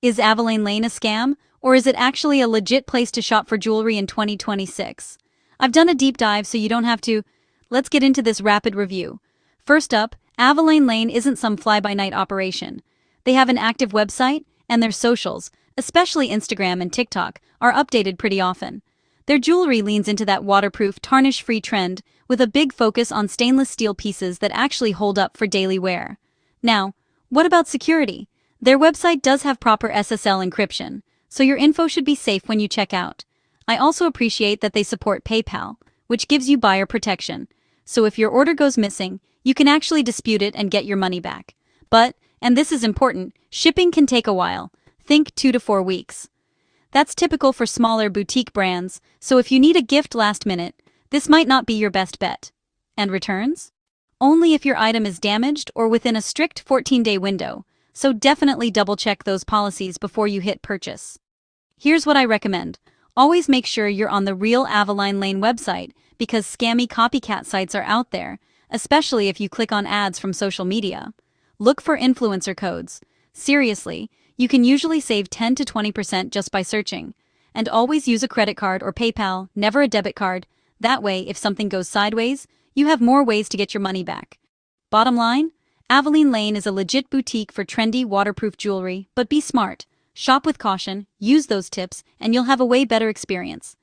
Is Aveline Lane a scam, or is it actually a legit place to shop for jewelry in 2026? I've done a deep dive so you don't have to. Let's get into this rapid review. First up, Aveline Lane isn't some fly-by-night operation. They have an active website, and their socials, especially Instagram and TikTok, are updated pretty often. Their jewelry leans into that waterproof, tarnish-free trend, with a big focus on stainless steel pieces that actually hold up for daily wear. Now, what about security? Their website does have proper SSL encryption, so your info should be safe when you check out. I also appreciate that they support PayPal, which gives you buyer protection, so if your order goes missing, you can actually dispute it and get your money back. But, and this is important, shipping can take a while. Think 2 to 4 weeks. That's typical for smaller boutique brands, so if you need a gift last minute, this might not be your best bet. And returns? Only if your item is damaged or within a strict 14-day window, so definitely double-check those policies before you hit purchase. Here's what I recommend. Always make sure you're on the real Aveline Lane website, because scammy copycat sites are out there, especially if you click on ads from social media. Look for influencer codes. Seriously, you can usually save 10 to 20% just by searching. And always use a credit card or PayPal, never a debit card. That way, if something goes sideways, you have more ways to get your money back. Bottom line? Aveline Lane is a legit boutique for trendy, waterproof jewelry, but be smart. Shop with caution, use those tips, and you'll have a way better experience.